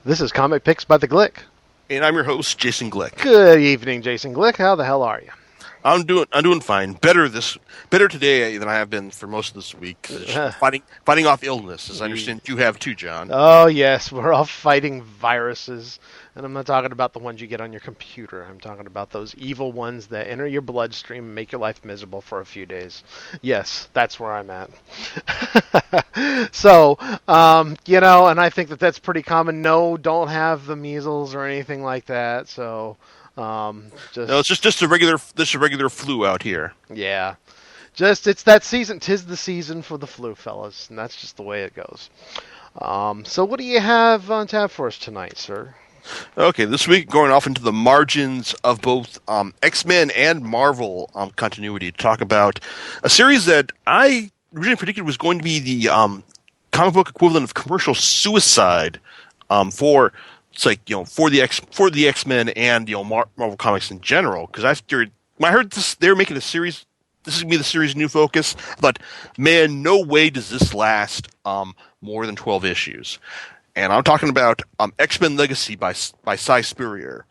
This is Comic Picks by the Glick. And I'm your host, Jason Glick. Good evening, Jason Glick. How the hell are you? I'm doing fine. Better today than I have been for most of this week. Just fighting off illness, as I understand you have too, John. Oh yes, we're all fighting viruses, and I'm not talking about the ones you get on your computer. I'm talking about those evil ones that enter your bloodstream and make your life miserable for a few days. Yes, that's where I'm at. So, and I think that's pretty common. No, don't have the measles or anything like that. So. No, it's just a regular flu out here. Yeah, it's that season. 'Tis the season for the flu, fellas, and that's just the way it goes. So what do you have on tap for us tonight, sir? Okay, this week going off into the margins of both X-Men and Marvel continuity to talk about a series that I originally predicted was going to be the comic book equivalent of commercial suicide for. It's like, for the X-Men and Marvel Comics in general. Because when I heard this, they were making a series. This is gonna be the series' new focus. But man, no way does this last more than 12 issues. And I'm talking about X-Men Legacy by Spurrier.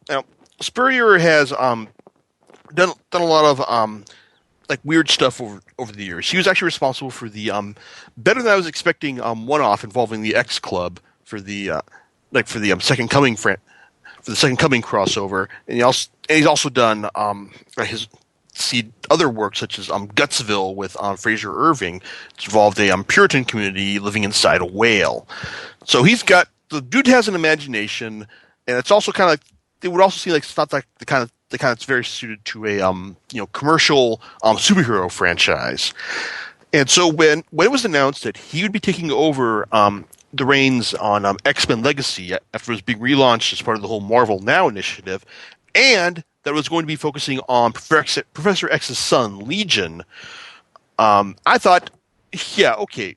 Now, Spurrier has done a lot of weird stuff over the years. He was actually responsible for the better than I was expecting one-off involving the X Club for the. For the Second Coming crossover, and he's also done his other work such as Gutsville with Fraser Irving, which involved a Puritan community living inside a whale. So the dude has an imagination, and it's also kind of it would also seem like it's not like the kind that's very suited to a commercial superhero franchise. And so when it was announced that he would be taking over the reins on X-Men Legacy after it was being relaunched as part of the whole Marvel Now initiative, and that it was going to be focusing on Professor X's son, Legion, I thought, yeah, okay.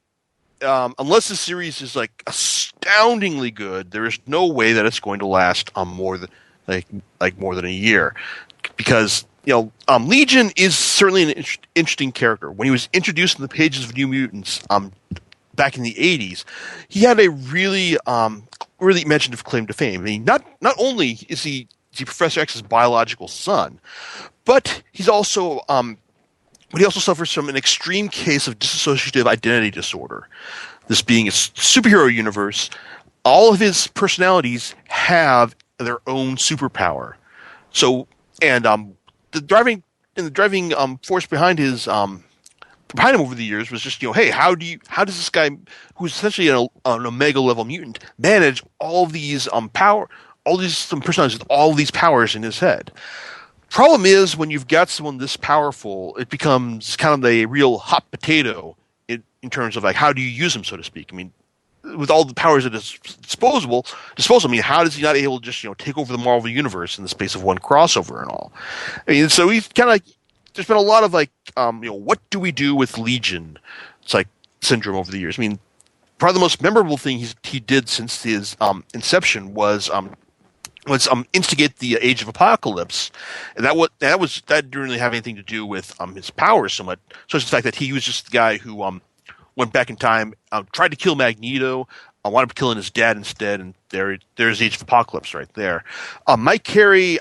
Unless the series is astoundingly good, there is no way that it's going to last more than a year, because Legion is certainly an interesting character. When he was introduced in the pages of New Mutants, back in the 80s, he had a really imaginative claim to fame. I mean, not only is he Professor X's biological son, but he also suffers from an extreme case of dissociative identity disorder. This being a superhero universe, all of his personalities have their own superpower. So, and the driving force behind him over the years was just, hey, how does this guy, who's essentially an Omega level mutant, manage all these personalities with all these powers in his head? Problem is, when you've got someone this powerful, it becomes kind of a real hot potato in terms of how do you use him, so to speak. I mean, with all the powers at his disposal, I mean, how is he not able to just take over the Marvel universe in the space of one crossover and all? I mean, so he's kind of there's been a lot of what do we do with Legion? It's syndrome over the years. I mean, probably the most memorable thing he did since his inception was instigate the Age of Apocalypse, and that didn't really have anything to do with his powers so much. So it's the fact that he was just the guy who went back in time, tried to kill Magneto, wound up killing his dad instead, and there's the Age of Apocalypse right there. Mike Carey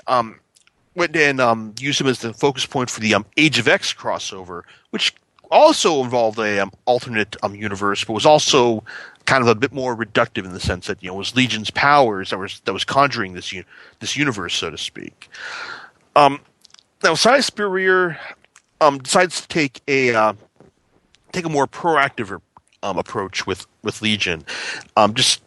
went and used him as the focus point for the Age of X crossover, which also involved a alternate universe, but was also kind of a bit more reductive in the sense that it was Legion's powers that was conjuring this universe, so to speak. Now, Cy Spurrier decides to take a more proactive approach with Legion. When the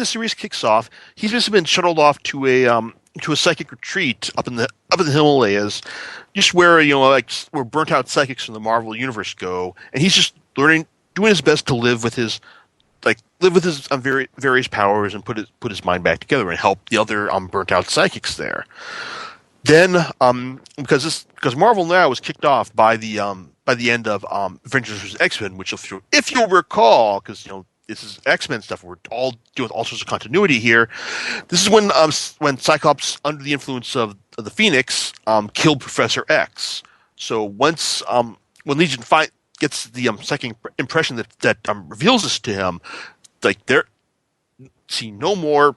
series kicks off, he's just been shuttled off to a psychic retreat up in the Himalayas, just where where burnt out psychics from the Marvel universe go, and he's just doing his best to live with his various powers and put his mind back together and help the other burnt out psychics there. Then, because Marvel Now was kicked off by the end of Avengers vs. X-Men, which if you'll recall, because this is X-Men stuff. We're all dealing with all sorts of continuity here. This is when Cyclops, under the influence of the Phoenix, killed Professor X. So once when Legion gets the second impression that reveals this to him, see no more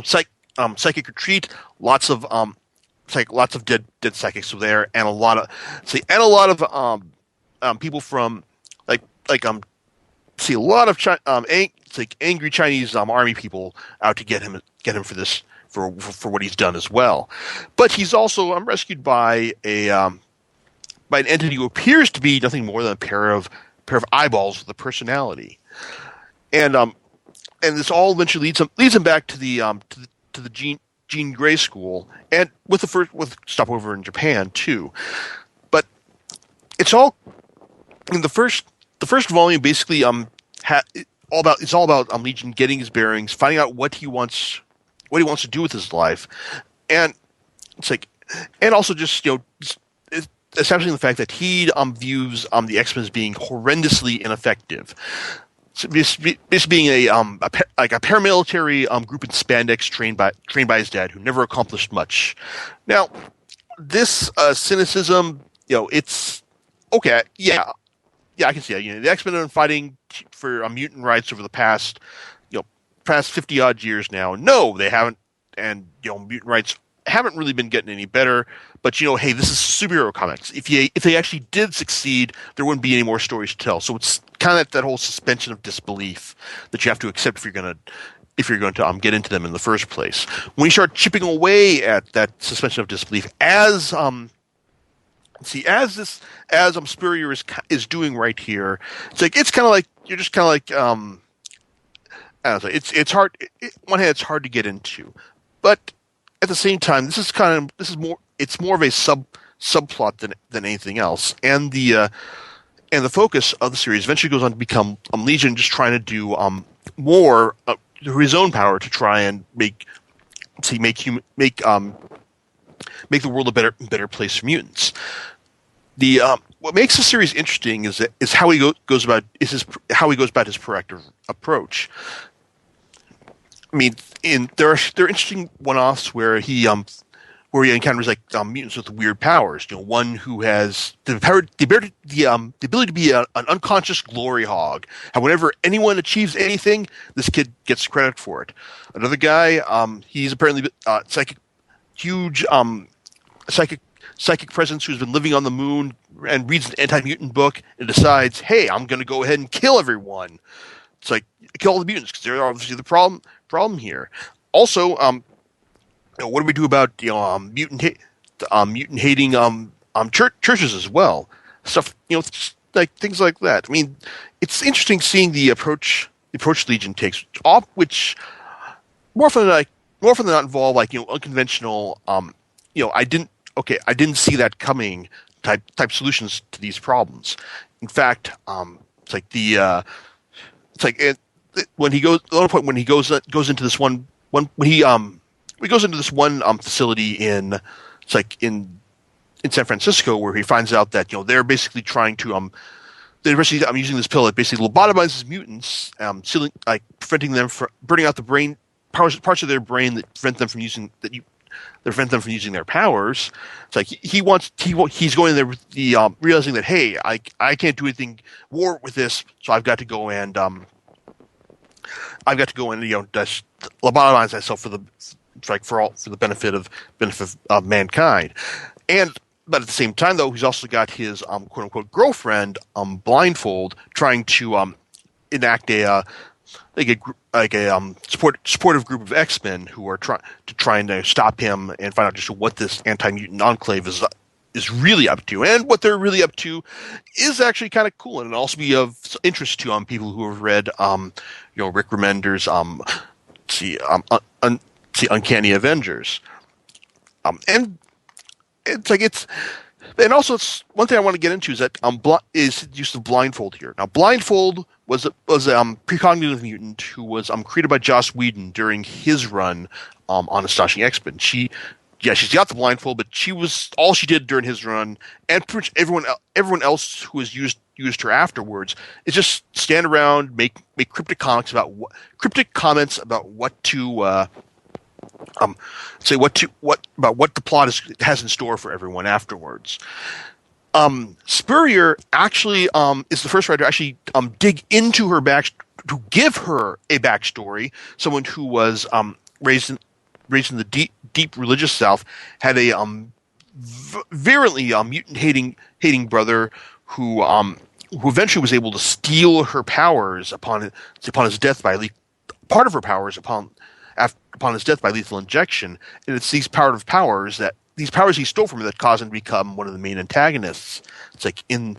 psychic retreat. Lots of dead psychics were there, and a lot of people from like like see a lot of angry Chinese army people out to get him for this for what he's done as well. But he's also rescued by by an entity who appears to be nothing more than a pair of eyeballs with a personality, and this all eventually leads him back to the Jean Grey school, and with stopover in Japan too. But it's all in the first volume. Basically, it's all about Legion getting his bearings, finding out what he wants to do with his life, and it's like, and also just establishing the fact that he views the X-Men as being horrendously ineffective. So this being a paramilitary group in spandex trained by his dad, who never accomplished much. Now, this cynicism, it's okay. Yeah, I can see that. The X-Men have been fighting for mutant rights over the past 50 odd years now. No, they haven't, and mutant rights haven't really been getting any better. But hey, this is superhero comics. If they actually did succeed, there wouldn't be any more stories to tell. So it's kind of that whole suspension of disbelief that you have to accept if you're going to get into them in the first place. When you start chipping away at that suspension of disbelief, as Spurrier is doing right here, it's kind of like you're just kind of like I don't know, it's hard. On one hand, it's hard to get into, but at the same time, it's more of a subplot than anything else, and the focus of the series eventually goes on to become Legion just trying to do more through his own power to try and make the world a better place for mutants. The what makes the series interesting is how he goes about his proactive approach. I mean, there are interesting one-offs where he encounters mutants with weird powers. One who has the ability to be an unconscious glory hog. And whenever anyone achieves anything, this kid gets credit for it. Another guy, he's apparently huge psychic presence who's been living on the moon and reads an anti-mutant book and decides, hey, I'm going to go ahead and kill everyone. It's like kill all the mutants because they're obviously the problem here. Also, what do we do about mutant hating churches as well? Stuff like things like that. I mean, it's interesting seeing the approach Legion takes, which more often than not involve unconventional. I didn't see that coming type solutions to these problems. In fact, when he goes into this one facility in San Francisco, where he finds out that they're basically trying to I'm using this pill that basically lobotomizes mutants, preventing them from burning out the brain parts of their brain that prevent them from using their powers. It's he's going there with the realizing that, hey, I can't do anything more with this, so I've got to go and just lobotomize myself for the benefit of mankind. But at the same time, though, he's also got his quote unquote girlfriend Blindfold trying to enact a supportive group of X-Men who are trying to stop him and find out just what this anti-mutant enclave is really up to. And what they're really up to is actually kind of cool, and it'll also be of interest to people who have read Rick Remender's Uncanny Avengers. And it's one thing I want to get into is that is use of Blindfold here. Now, Blindfold was a precognitive mutant who was created by Joss Whedon during his run on Astonishing X-Men. She's got the blindfold, but all she did during his run, and pretty much everyone else who has used her afterwards, is just stand around, make cryptic comments about what the plot has in store for everyone afterwards. Spurrier actually is the first writer to actually dig into her give her a backstory. Someone who was raised in the deep religious South, had a virulently mutant hating brother who eventually was able to steal her powers upon his death part of her powers upon his death by lethal injection. And it's these powers he stole from her that caused him to become one of the main antagonists. It's like in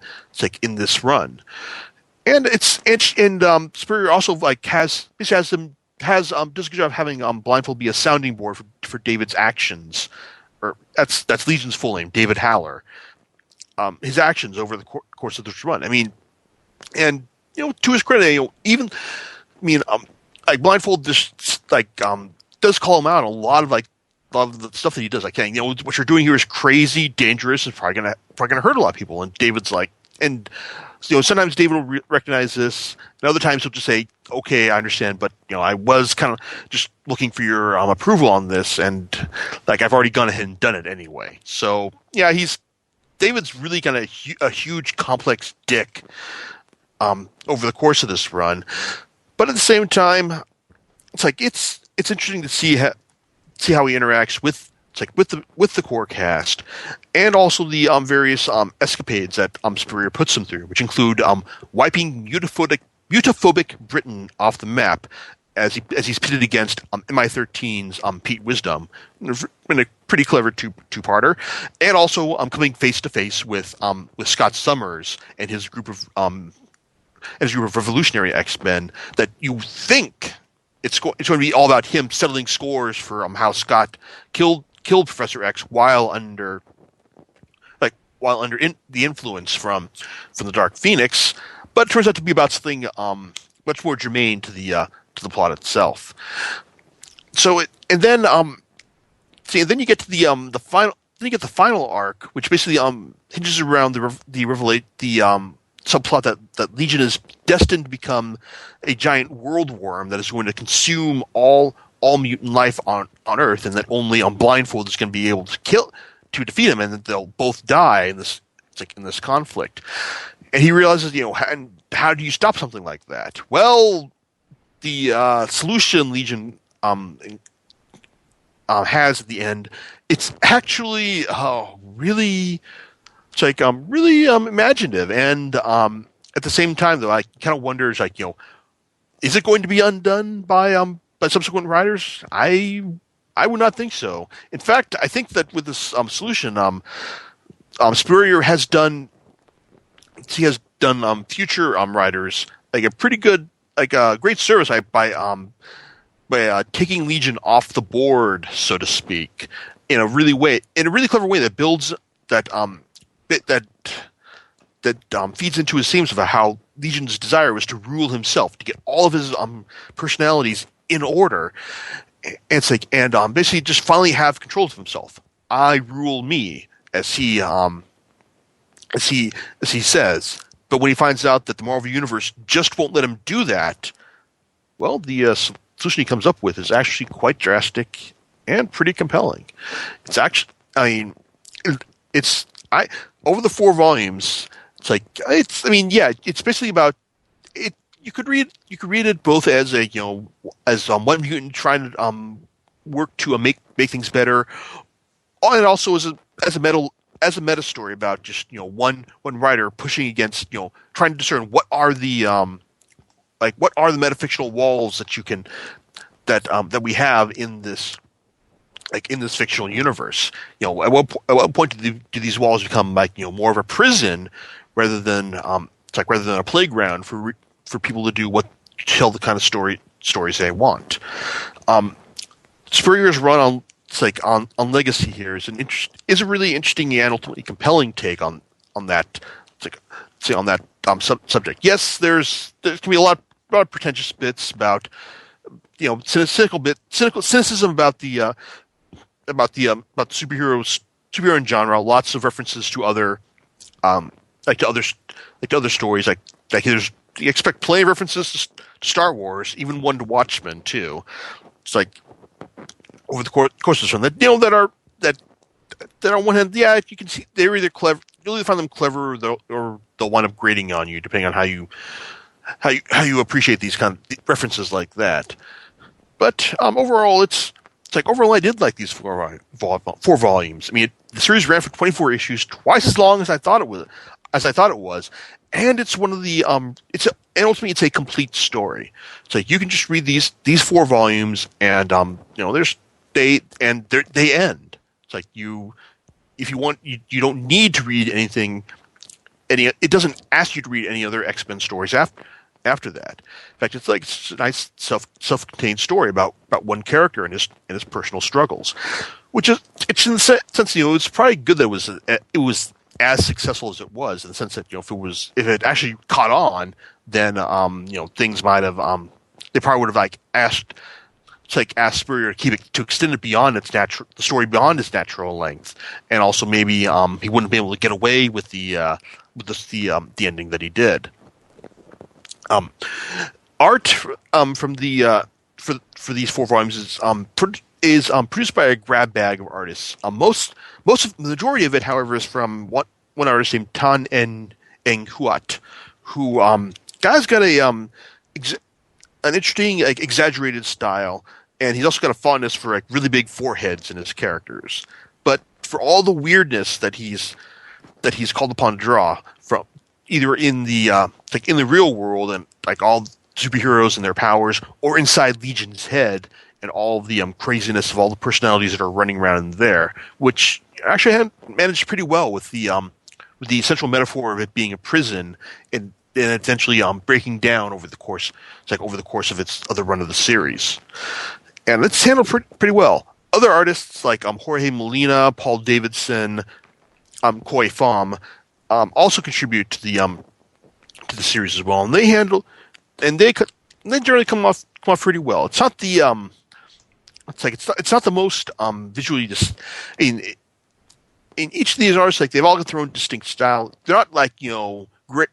this run, and Spurrier also does a good job of having Blindfold be a sounding board for David's actions, or that's Legion's full name, David Haller. His actions over the course of this run. I mean, and to his credit, like Blindfold just does call him out on a lot of the stuff that he does. Like, what you're doing here is crazy, dangerous, and probably gonna hurt a lot of people. And David's like, and sometimes David will recognize this, and other times he'll just say, "Okay, I understand, but I was kind of just looking for your approval on this, and I've already gone ahead and done it anyway." So yeah, David's really kind of a huge, complex dick over the course of this run, but at the same time, it's interesting to see how he interacts with the core cast, and also the various escapades that Spurrier puts him through, which include wiping mutaphobic Britain off the map as he's pitted against MI13's Pete Wisdom in a pretty clever two-parter, and also coming face to face with Scott Summers and his group of revolutionary X-Men that you think it's going to be all about him settling scores for how Scott killed Professor X while under the influence from the Dark Phoenix, but it turns out to be about something much more germane to the plot itself. So then you get to the final. Then you get the final arc, which basically hinges around the subplot that Legion is destined to become a giant world worm that is going to consume all mutant life on Earth, and that only Blindfold is going to be able to defeat him, and that they'll both die in this conflict. And he realizes, and how do you stop something like that? Well, the solution Legion has at the end, it's actually really imaginative, and at the same time, though, I kind of wonder, is it going to be undone by subsequent writers? I would not think so. In fact, I think that with this solution, Spurrier has done future writers a pretty good, a great service by taking Legion off the board, so to speak, in a really clever way that builds that feeds into his themes about how Legion's desire was to rule himself, to get all of his personalities in order, and basically just finally have control of himself. I rule me, as he says. But when he finds out that the Marvel Universe just won't let him do that, well, the solution he comes up with is actually quite drastic and pretty compelling. It's actually, over the 4 volumes, it's basically about it. You could read it both as one mutant trying to work to make things better, and also as a meta story about just one writer pushing against trying to discern what are the metafictional walls that you can that we have in this fictional universe. At what point do these walls become more of a prison rather than a playground for people to tell the kind of stories they want. Spurrier's run on Legacy here is a really interesting and ultimately compelling take on that subject. Yes, there can be a lot of pretentious bits about cynicism about the superhero genre. Lots of references to other stories. You expect plenty of references to Star Wars, even one to Watchmen too. It's over the course of this one that on one hand, yeah, you can see they're either clever, you'll either find them clever or they'll wind up grating on you, depending on how how you appreciate these kind of references like that. But overall, it's like overall I did like these four volumes. I mean, the series ran for 24 issues, twice as long as I thought it was, and it's one of the and ultimately it's a complete story. It's like you can just read these four volumes, and they end. It's like if you want, you don't need to read anything. It doesn't ask you to read any other X-Men stories after that. In fact, it's a nice self-contained story about one character and his personal struggles, which is it's in the sense it's probably good that it was as successful as it was, in the sense that if it actually caught on, then things might have they probably would have asked Spurrier to extend it beyond the story beyond its natural length, and also maybe he wouldn't be able to get away with the ending that he did. Art from the for these four volumes is produced by a grab bag of artists. The majority of it, however, is from one artist named Tan Eng Huat, who guy's got an interesting exaggerated style, and he's also got a fondness for really big foreheads in his characters. But for all the weirdness that he's called upon to draw from, either in the in the real world and all superheroes and their powers, or inside Legion's head and all the craziness of all the personalities that are running around in there, which actually had managed pretty well with the central metaphor of it being a prison and eventually breaking down over the course of the run of the series, and it's handled pretty well. Other artists like Jorge Molina, Paul Davidson, Koi Pham also contribute to the series as well, and they generally come off pretty well. It's not the it's not the most visually in each of these artists, they've all got their own distinct style. They're not great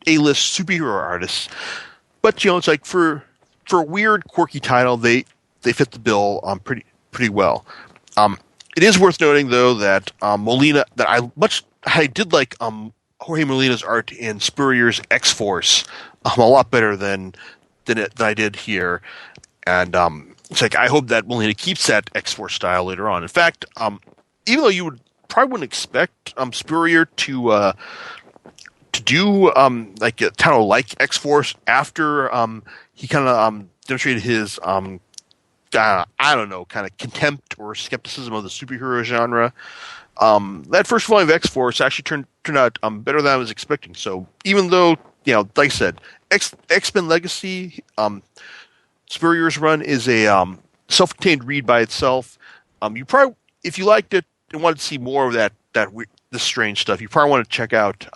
A-list superhero artists, but it's for a weird, quirky title, they fit the bill pretty well. It is worth noting though that Molina I did like Jorge Molina's art in Spurrier's X-Force a lot better than I did here, and I hope that Molina keeps that X-Force style later on. In fact, even though you probably wouldn't expect Spurrier to do a title like X-Force after he kind of demonstrated his kind of contempt or skepticism of the superhero genre. That first volume of X-Force actually turned out better than I was expecting. So even though, like I said, X-Men Legacy, Spurrier's run is a self-contained read by itself. You probably, if you liked it and wanted to see more of this strange stuff, you probably want to check out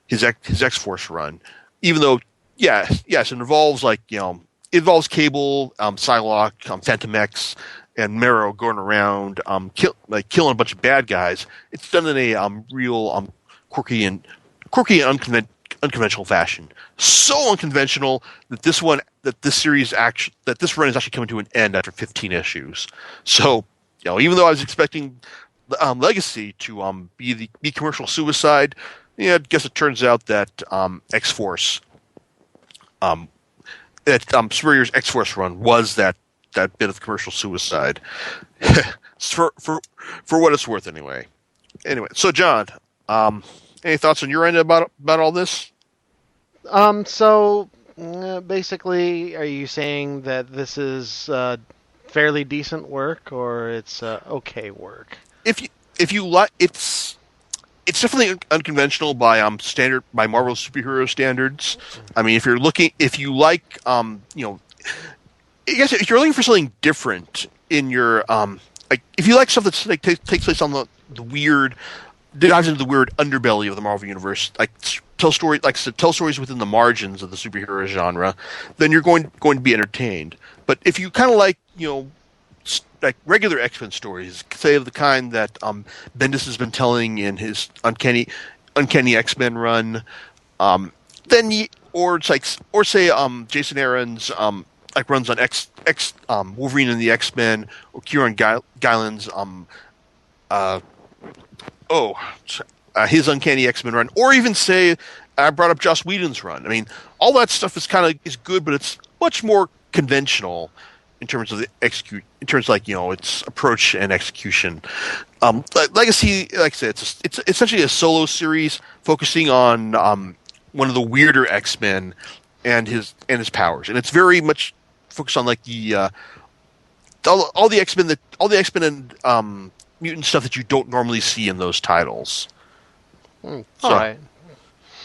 his X-Force run. Even though, yes, it involves Cable, Psylocke, Phantom X, and Marrow going around killing a bunch of bad guys. It's done in a real quirky and unconventional fashion. So unconventional that this run is actually coming to an end after 15 issues. So, even though I was expecting Legacy to be commercial suicide, I guess it turns out that X-Force, Spurrier's X-Force run was that bit of commercial suicide. for what it's worth, anyway. So John, any thoughts on your end about all this? So basically, are you saying that this is fairly decent work, or it's okay work? If you like, it's definitely unconventional by Marvel superhero standards. I mean, if you like, I guess if you're looking for something different in your if you like stuff that takes place on the weird, dives into the weird underbelly of the Marvel universe, tell stories within the margins of the superhero genre, then you're going to be entertained. But if you kind of like regular X-Men stories, say of the kind that Bendis has been telling in his Uncanny X-Men run, then Jason Aaron's runs on Wolverine and the X-Men, or Kieran Gillen's his Uncanny X-Men run, or even say I brought up Joss Whedon's run. I mean, all that stuff is good, but it's much more conventional in terms of its approach and execution. Legacy, like I said, it's essentially a solo series focusing on one of the weirder X-Men and his powers, and it's very much focused on like the all the X-Men and mutant stuff that you don't normally see in those titles. All right.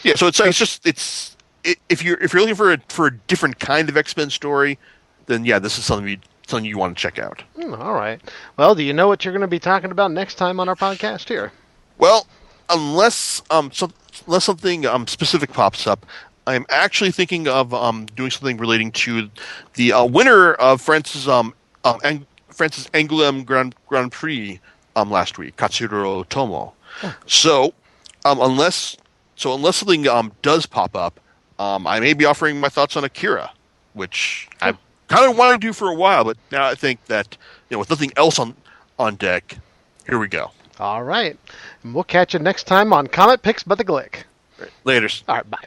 Yeah, so if you're looking for a different kind of X-Men story, then yeah, this is something you want to check out. All right. Well, do you know what you're going to be talking about next time on our podcast here? Well, unless something specific pops up, I'm actually thinking of doing something relating to the winner of France's Angoulême Grand Prix last week, Katsuro Otomo. So unless something does pop up, I may be offering my thoughts on Akira, which I kind of wanted to do for a while, but now I think that with nothing else on deck, here we go. All right. And we'll catch you next time on Comet Picks by the Glick. Later. All right, bye.